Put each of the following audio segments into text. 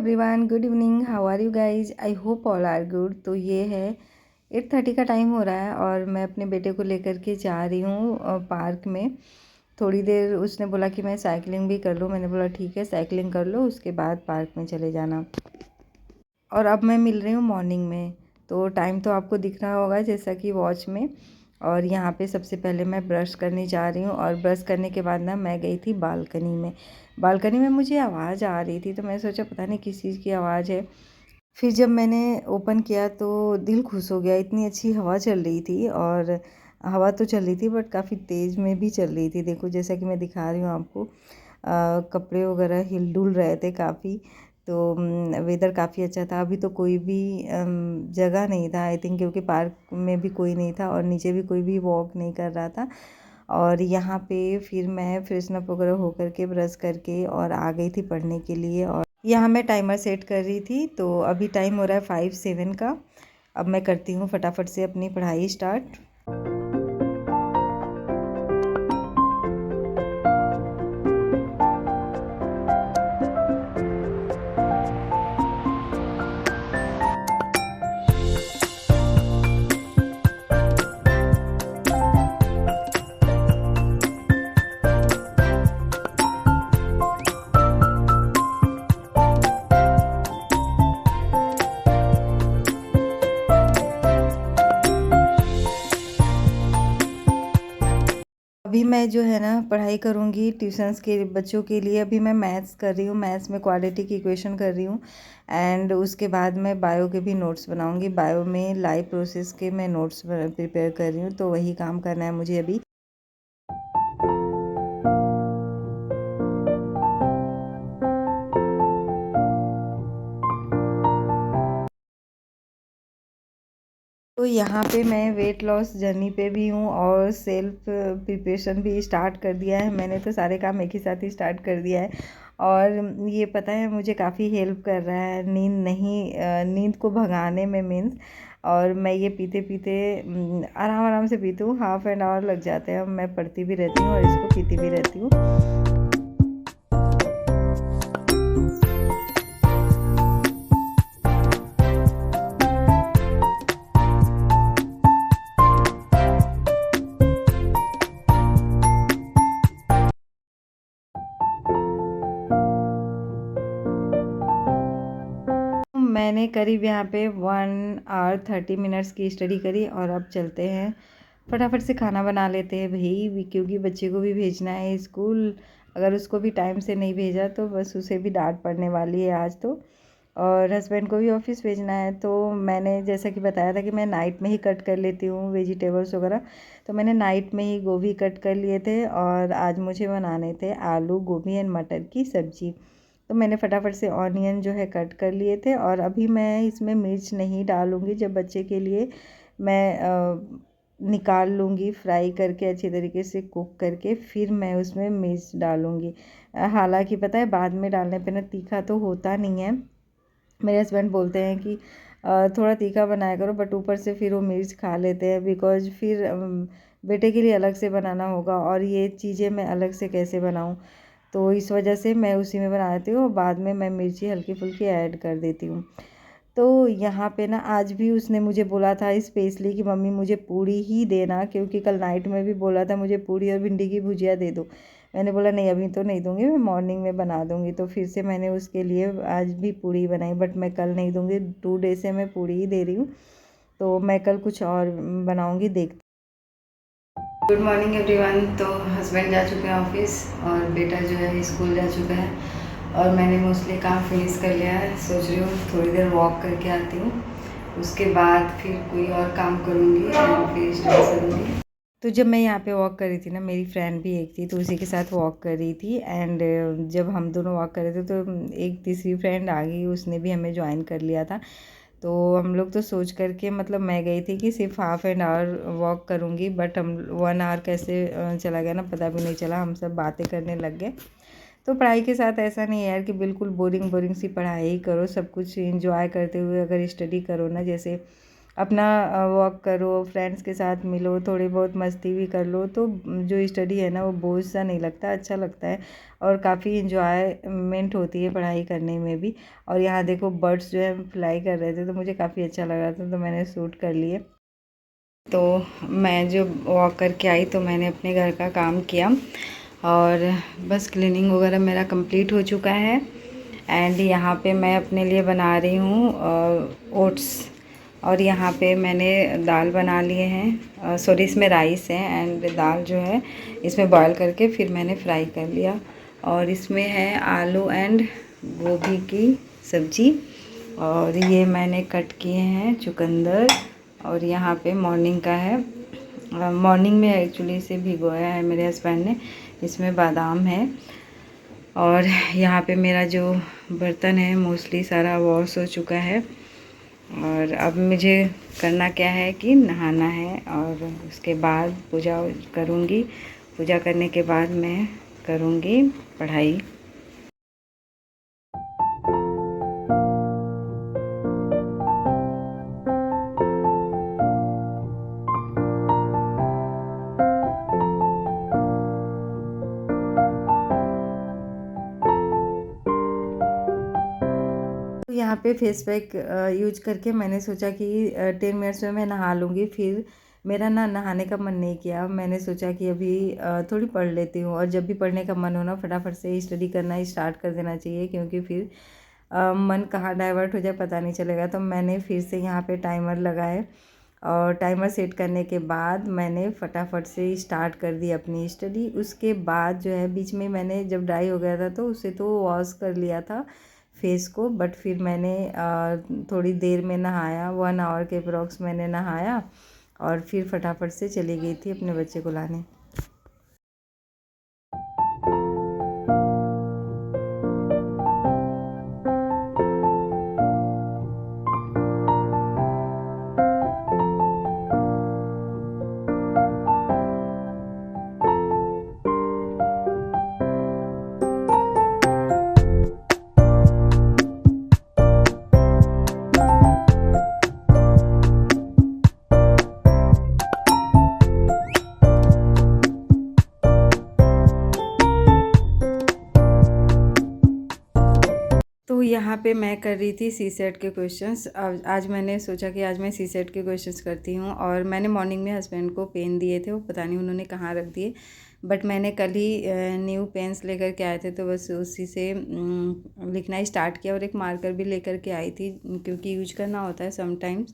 Everyone, good evening. How are you guys? I hope all are good. तो ये है 8:30 का टाइम हो रहा है और मैं अपने बेटे को लेकर के जा रही हूँ पार्क में। थोड़ी देर उसने बोला कि मैं साइकिलिंग भी कर लूँ। मैंने बोला ठीक है, साइकिलिंग कर लो, उसके बाद पार्क में चले जाना। और अब मैं मिल रही हूँ मॉर्निंग में, तो टाइम तो आपको दिख रहा होगा जैसा कि वॉच में। और यहाँ पे सबसे पहले मैं ब्रश करने जा रही हूँ और ब्रश करने के बाद ना मैं गई थी बालकनी में। बालकनी में मुझे आवाज़ आ रही थी, तो मैं सोचा पता नहीं किस चीज़ की आवाज़ है। फिर जब मैंने ओपन किया तो दिल खुश हो गया, इतनी अच्छी हवा चल रही थी। और हवा तो चल रही थी बट काफ़ी तेज़ में भी चल रही थी। देखो जैसा कि मैं दिखा रही हूँ आपको, कपड़े वगैरह हिल डुल रहे थे काफ़ी। तो वेदर काफ़ी अच्छा था। अभी तो कोई भी जगह नहीं था आई थिंक, क्योंकि पार्क में भी कोई नहीं था और नीचे भी कोई भी वॉक नहीं कर रहा था। और यहाँ पे फिर मैं फ्रेशन अप वगैरह होकर के ब्रश करके और आ गई थी पढ़ने के लिए। और यहाँ मैं टाइमर सेट कर रही थी, तो अभी टाइम हो रहा है 5-7 का। अब मैं करती हूँ फटाफट से अपनी पढ़ाई स्टार्ट। अभी मैं जो है ना पढ़ाई करूँगी ट्यूशन्स के बच्चों के लिए। अभी मैं मैथ्स कर रही हूँ, मैथ्स में क्वाड्रेटिक इक्वेशन कर रही हूँ। एंड उसके बाद मैं बायो के भी नोट्स बनाऊँगी। बायो में लाइव प्रोसेस के मैं नोट्स प्रिपेयर कर रही हूँ, तो वही काम करना है मुझे अभी। तो यहाँ पे मैं वेट लॉस जर्नी पे भी हूँ और सेल्फ प्रिपरेशन भी स्टार्ट कर दिया है मैंने। तो सारे काम एक ही साथ ही स्टार्ट कर दिया है। और ये पता है मुझे काफ़ी हेल्प कर रहा है नींद को भगाने में मीन्स। और मैं ये पीते पीते आराम आराम से पीती हूँ, हाफ एन आवर लग जाते हैं। मैं पढ़ती भी रहती हूँ और इसको पीती भी रहती हूँ। मैंने करीब यहाँ पे 1 आवर 30 मिनट्स की स्टडी करी। और अब चलते हैं फटाफट से खाना बना लेते हैं भाई, क्योंकि बच्चे को भी भेजना है स्कूल। अगर उसको भी टाइम से नहीं भेजा तो बस उसे भी डांट पड़ने वाली है आज तो। और हस्बैंड को भी ऑफिस भेजना है। तो मैंने जैसा कि बताया था कि मैं नाइट में ही कट कर लेती हूँ वेजिटेबल्स वगैरह। तो मैंने नाइट में ही गोभी कट कर लिए थे और आज मुझे बनाने थे आलू गोभी एंड मटर की सब्ज़ी। तो मैंने फटाफट से ऑनियन जो है कट कर लिए थे। और अभी मैं इसमें मिर्च नहीं डालूँगी, जब बच्चे के लिए मैं निकाल लूँगी फ्राई करके अच्छी तरीके से कुक करके, फिर मैं उसमें मिर्च डालूँगी। हालांकि पता है बाद में डालने पे ना तीखा तो होता नहीं है। मेरे हस्बैंड बोलते हैं कि थोड़ा तीखा बनाया करो, बट ऊपर से फिर वो मिर्च खा लेते हैं। बिकॉज फिर बेटे के लिए अलग से बनाना होगा और ये चीज़ें मैं अलग से कैसे बनाऊँ। तो इस वजह से मैं उसी में बना देती हूँ और बाद में मैं मिर्ची हल्की फुल्की ऐड कर देती हूँ। तो यहाँ पे ना आज भी उसने मुझे बोला था स्पेशली कि मम्मी मुझे पूड़ी ही देना, क्योंकि कल नाइट में भी बोला था मुझे पूड़ी और भिंडी की भुजिया दे दो। मैंने बोला नहीं अभी तो नहीं दूँगी, मैं मॉर्निंग में बना दूँगी। तो फिर से मैंने उसके लिए आज भी पूड़ी बनाई, बट मैं कल नहीं दूँगी। 2 डे से मैं पूड़ी ही दे रही हूँ, तो मैं कल कुछ और बनाऊँगी, देख। Good morning everyone. तो हस्बैंड जा चुके हैं ऑफिस और बेटा जो है स्कूल जा चुका है। और मैंने मोस्टली काम फिनिश कर लिया है। सोच रही हूँ थोड़ी देर वॉक करके आती हूँ, उसके बाद फिर कोई और काम करूँगी और फिर स्टार्ट करूँगी। तो जब मैं यहाँ पे वॉक कर रही थी ना, मेरी फ्रेंड भी एक थी, तो उसी के साथ वॉक कर रही थी। एंड जब हम दोनों वॉक कर रहे थे तो एक तीसरी फ्रेंड आ गई, उसने भी हमें ज्वाइन कर लिया था। तो हम लोग तो सोच करके मतलब मैं गई थी कि सिर्फ हाफ एन आवर वॉक करूँगी, बट हम 1 आवर कैसे चला गया ना पता भी नहीं चला। हम सब बातें करने लग गए। तो पढ़ाई के साथ ऐसा नहीं है यार कि बिल्कुल बोरिंग बोरिंग सी पढ़ाई ही करो, सब कुछ इंजॉय करते हुए अगर स्टडी करो ना। जैसे अपना वॉक करो, फ्रेंड्स के साथ मिलो, थोड़ी बहुत मस्ती भी कर लो, तो जो स्टडी है ना वो बोझ सा नहीं लगता, अच्छा लगता है और काफ़ी इंजॉयमेंट होती है पढ़ाई करने में भी। और यहाँ देखो बर्ड्स जो है फ्लाई कर रहे थे, तो मुझे काफ़ी अच्छा लग रहा था, तो मैंने शूट कर लिए। तो मैं जो वॉक करके आई तो मैंने अपने घर का काम किया और बस क्लीनिंग वगैरह मेरा कंप्लीट हो चुका है। एंड यहाँ पे मैं अपने लिए बना रही हूँ ओट्स, और यहाँ पे मैंने दाल बना लिए हैं, सॉरी इसमें राइस है, एंड दाल जो है इसमें बॉईल करके फिर मैंने फ्राई कर लिया। और इसमें है आलू एंड गोभी की सब्ज़ी, और ये मैंने कट किए हैं चुकंदर। और यहाँ पे मॉर्निंग का है, मॉर्निंग में एक्चुअली इसे भिगोया है मेरे हस्बैंड ने, इसमें बादाम है। और यहाँ पे मेरा जो बर्तन है मोस्टली सारा वॉश हो चुका है। और अब मुझे करना क्या है कि नहाना है और उसके बाद पूजा करूँगी। पूजा करने के बाद मैं करूँगी पढ़ाई। तो यहाँ पे फेस पैक यूज करके मैंने सोचा कि 10 मिनट्स में मैं नहा लूँगी। फिर मेरा ना नहाने का मन नहीं किया, मैंने सोचा कि अभी थोड़ी पढ़ लेती हूँ। और जब भी पढ़ने का मन हो ना फटाफट से स्टडी करना स्टार्ट कर देना चाहिए, क्योंकि फिर मन कहाँ डाइवर्ट हो जाए पता नहीं चलेगा। तो मैंने फिर से यहाँ पे टाइमर लगाए और टाइमर सेट करने के बाद मैंने फटाफट से स्टार्ट कर दी अपनी स्टडी। उसके बाद जो है बीच में मैंने जब ड्राई हो गया था तो उसे तो वॉश कर लिया था फेस को, बट फिर मैंने थोड़ी देर में नहाया, 1 आवर के अप्रॉक्स मैंने नहाया और फिर फटाफट से चली गई थी अपने बच्चे को लाने। तो यहाँ पे मैं कर रही थी सी सेट के क्वेश्चंस। आज मैंने सोचा कि आज मैं सी सेट के क्वेश्चंस करती हूँ। और मैंने मॉर्निंग में हस्बैंड को पेन दिए थे, वो पता नहीं उन्होंने कहाँ रख दिए, बट मैंने कल ही न्यू पेन्स लेकर के आए थे, तो बस उसी से लिखना स्टार्ट किया। और एक मार्कर भी लेकर के आई थी, क्योंकि यूज करना होता है समटाइम्स।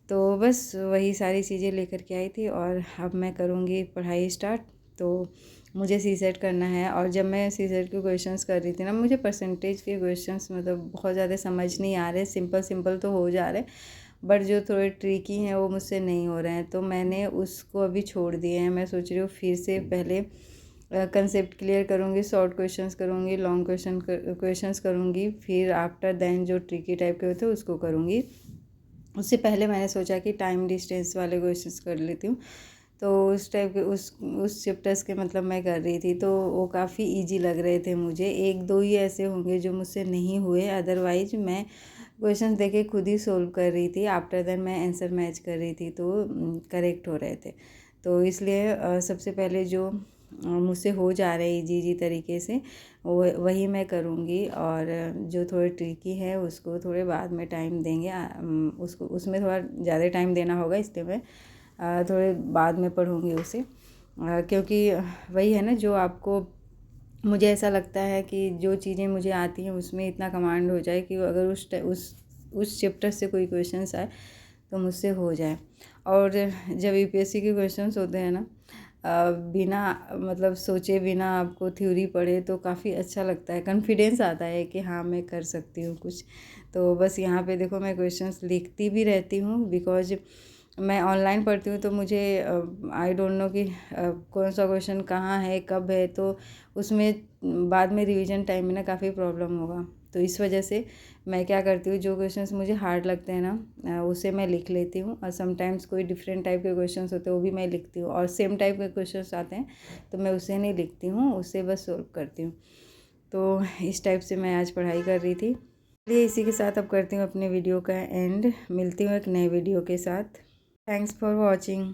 तो बस वही सारी चीज़ें लेकर के आई थी और अब मैं करूँगी पढ़ाई स्टार्ट। तो मुझे सी सेट करना है। और जब मैं सी सेट के क्वेश्चंस कर रही थी ना, मुझे परसेंटेज के क्वेश्चंस मतलब बहुत ज़्यादा समझ नहीं आ रहे। सिंपल सिंपल तो हो जा रहे, बट जो थोड़े ट्रिकी हैं वो मुझसे नहीं हो रहे हैं, तो मैंने उसको अभी छोड़ दिए हैं। मैं सोच रही हूँ फिर से पहले कंसेप्ट क्लियर करूँगी, शॉर्ट क्वेश्चंस करूँगी, लॉन्ग क्वेश्चंस करूँगी, फिर आफ्टर देन जो ट्रिकी टाइप के होते हैं उसको करूँगी। उससे पहले मैंने सोचा कि टाइम डिस्टेंस वाले क्वेश्चंस कर लेती हूँ। तो उस टाइप के उस चैप्टर्स के मतलब मैं कर रही थी, तो वो काफ़ी इजी लग रहे थे मुझे। 1-2 ही ऐसे होंगे जो मुझसे नहीं हुए, अदरवाइज मैं क्वेश्चन देके खुद ही सोल्व कर रही थी। आफ्टर दैट मैं आंसर मैच कर रही थी, तो करेक्ट हो रहे थे। तो इसलिए सबसे पहले जो मुझसे हो जा रहे इजी इजी तरीके से वही मैं करूँगी। और जो थोड़े ट्रिकी है उसको थोड़े बाद में टाइम देंगे, उसको उसमें थोड़ा ज़्यादा टाइम देना होगा, इसलिए मैं थोड़े बाद में पढ़ूँगी उसे। क्योंकि वही है ना, जो आपको, मुझे ऐसा लगता है कि जो चीज़ें मुझे आती हैं उसमें इतना कमांड हो जाए कि अगर उस चैप्टर से कोई क्वेश्चंस आए तो मुझसे हो जाए। और जब यूपीएससी के क्वेश्चंस होते हैं ना, बिना मतलब सोचे बिना आपको थ्योरी पढ़े, तो काफ़ी अच्छा लगता है, कॉन्फिडेंस आता है कि हाँ मैं कर सकती हूँ कुछ। तो बस यहाँ पे देखो मैं क्वेश्चंस लिखती भी रहती हूँ, बिकॉज मैं ऑनलाइन पढ़ती हूँ, तो मुझे आई डोंट नो कि कौन सा क्वेश्चन कहाँ है कब है, तो उसमें बाद में रिवीजन टाइम में ना काफ़ी प्रॉब्लम होगा। तो इस वजह से मैं क्या करती हूँ, जो क्वेश्चंस मुझे हार्ड लगते हैं ना उसे मैं लिख लेती हूँ। और समटाइम्स कोई डिफरेंट टाइप के क्वेश्चंस होते हैं वो भी मैं लिखती हूँ, और सेम टाइप के क्वेश्चंस आते हैं तो मैं उसे नहीं लिखती हूँ, उसे बस सॉल्व करती हूँ। तो इस टाइप से मैं आज पढ़ाई कर रही थी। चलिए इसी के साथ अब करती हूँ अपने वीडियो का एंड। मिलती हूँ एक नए वीडियो के साथ। Thanks for watching.